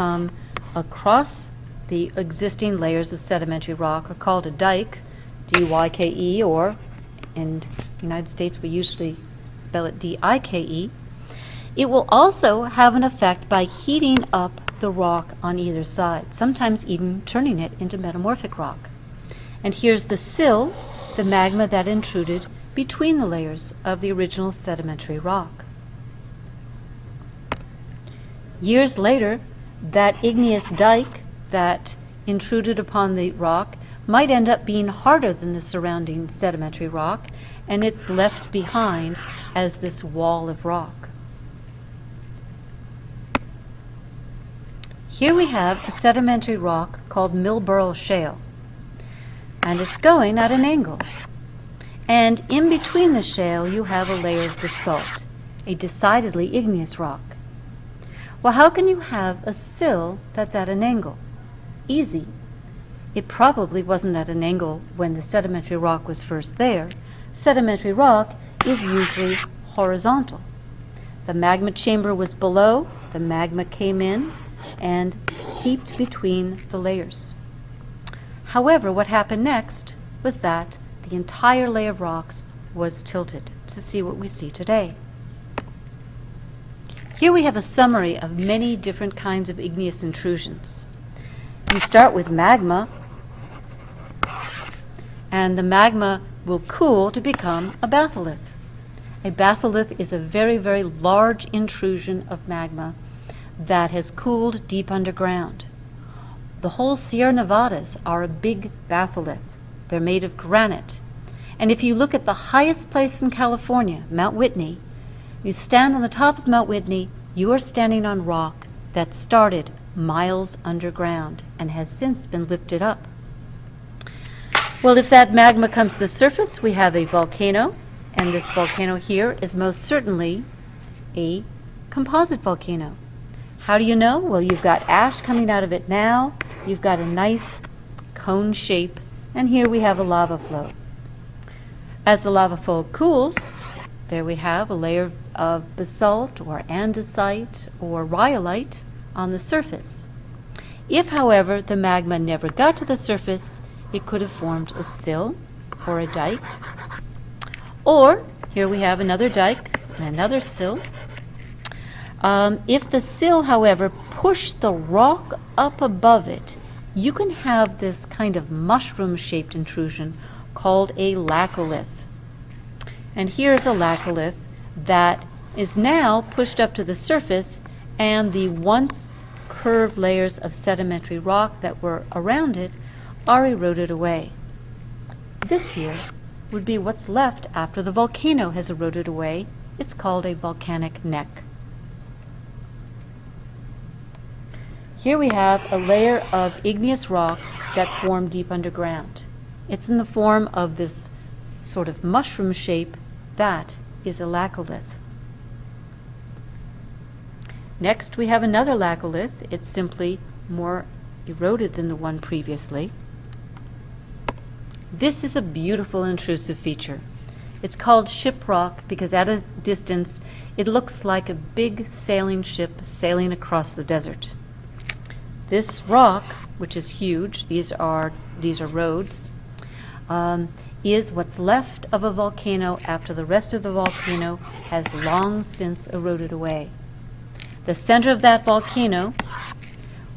come across the existing layers of sedimentary rock are called a dike, D-Y-K-E, or in the United States we usually spell it D-I-K-E. It will also have an effect by heating up the rock on either side, sometimes even turning it into metamorphic rock. And here's the sill, the magma that intruded between the layers of the original sedimentary rock. Years later, that igneous dike that intruded upon the rock might end up being harder than the surrounding sedimentary rock, and it's left behind as this wall of rock. Here we have a sedimentary rock called Millborough Shale, and it's going at an angle. And in between the shale you have a layer of basalt, a decidedly igneous rock. Well, how can you have a sill that's at an angle? Easy. It probably wasn't at an angle when the sedimentary rock was first there. Sedimentary rock is usually horizontal. The magma chamber was below, the magma came in and seeped between the layers. However, what happened next was that the entire layer of rocks was tilted to see what we see today. Here we have a summary of many different kinds of igneous intrusions. You start with magma, and the magma will cool to become a batholith. A batholith is a very, very large intrusion of magma that has cooled deep underground. The whole Sierra Nevadas are a big batholith. They're made of granite. And if you look at the highest place in California, Mount Whitney, you stand on the top of Mount Whitney, you are standing on rock that started miles underground and has since been lifted up. Well, if that magma comes to the surface, we have a volcano, and this volcano here is most certainly a composite volcano. How do you know? Well, you've got ash coming out of it now, you've got a nice cone shape, and here we have a lava flow. As the lava flow cools, there we have a layer of basalt or andesite or rhyolite on the surface. If, however, the magma never got to the surface, it could have formed a sill or a dike. Or, here we have another dike and another sill. If the sill, however, pushed the rock up above it, you can have this kind of mushroom-shaped intrusion called a laccolith. And here's a laccolith that is now pushed up to the surface, and the once curved layers of sedimentary rock that were around it are eroded away. This here would be what's left after the volcano has eroded away. It's called a volcanic neck. Here we have a layer of igneous rock that formed deep underground. It's in the form of this sort of mushroom shape. That is a laccolith. Next we have another laccolith. It's simply more eroded than the one previously. This is a beautiful intrusive feature. It's called shiprock because at a distance it looks like a big sailing ship sailing across the desert. This rock, which is huge, these are roads, is what's left of a volcano after the rest of the volcano has long since eroded away. The center of that volcano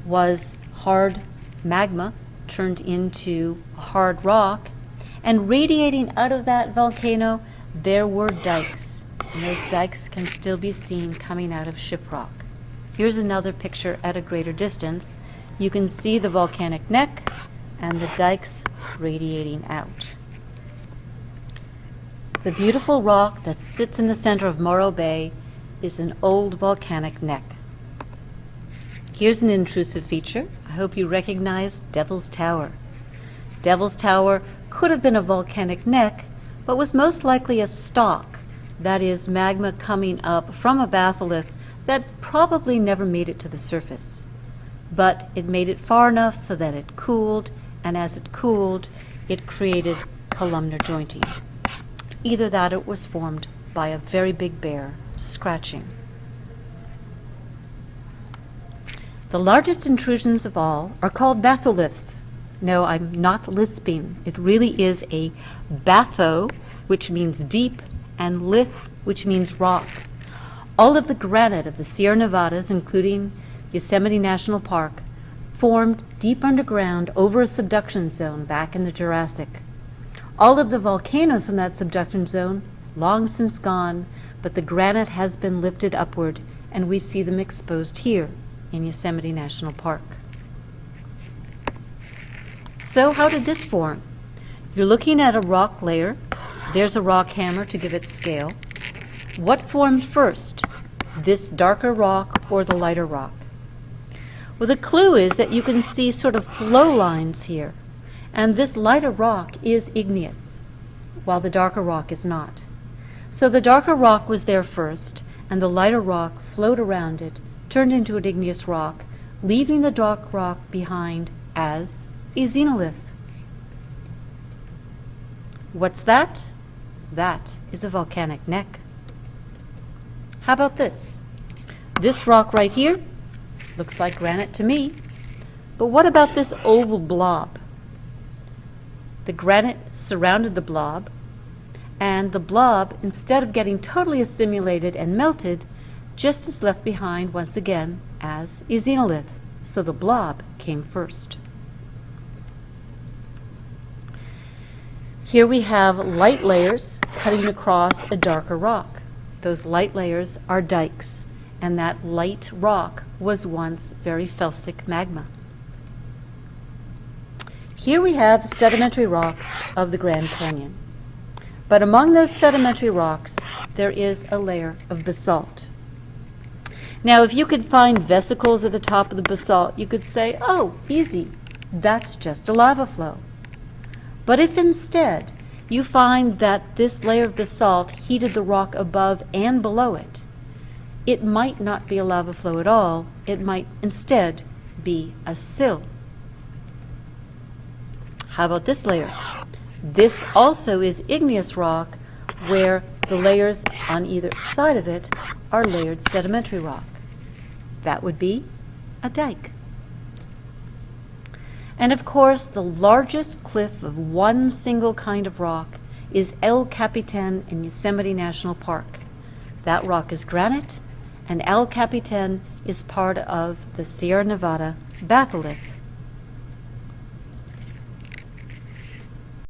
was hard magma turned into hard rock, and radiating out of that volcano there were dikes, and those dikes can still be seen coming out of shiprock. Here's another picture at a greater distance. You can see the volcanic neck and the dikes radiating out. The beautiful rock that sits in the center of Morro Bay is an old volcanic neck. Here's an intrusive feature. I hope you recognize Devil's Tower. Devil's Tower could have been a volcanic neck, but was most likely a stalk, that is, magma coming up from a batholith that probably never made it to the surface. But it made it far enough so that it cooled, and as it cooled, it created columnar jointing. Either that or it was formed by a very big bear scratching. The largest intrusions of all are called batholiths. No, I'm not lisping. It really is a batho, which means deep, and lith, which means rock. All of the granite of the Sierra Nevadas, including Yosemite National Park, formed deep underground over a subduction zone back in the Jurassic. All of the volcanoes from that subduction zone, long since gone, but the granite has been lifted upward, and we see them exposed here in Yosemite National Park. So how did this form? You're looking at a rock layer. There's a rock hammer to give it scale. What formed first, this darker rock or the lighter rock? Well, the clue is that you can see sort of flow lines here, and this lighter rock is igneous, while the darker rock is not. So the darker rock was there first, and the lighter rock flowed around it, turned into an igneous rock, leaving the dark rock behind as a xenolith. What's that? That is a volcanic neck. How about this? This rock right here looks like granite to me, but what about this oval blob? The granite surrounded the blob, and the blob, instead of getting totally assimilated and melted, just is left behind once again as a xenolith. So the blob came first. Here we have light layers cutting across a darker rock. Those light layers are dikes, and that light rock was once very felsic magma. Here we have sedimentary rocks of the Grand Canyon. But among those sedimentary rocks, there is a layer of basalt. Now, if you could find vesicles at the top of the basalt, you could say, oh, easy, that's just a lava flow. But if instead you find that this layer of basalt heated the rock above and below it, it might not be a lava flow at all. It might instead be a sill. How about this layer? This also is igneous rock, where the layers on either side of it are layered sedimentary rock. That would be a dike. And of course, the largest cliff of one single kind of rock is El Capitan in Yosemite National Park. That rock is granite, and El Capitan is part of the Sierra Nevada batholith.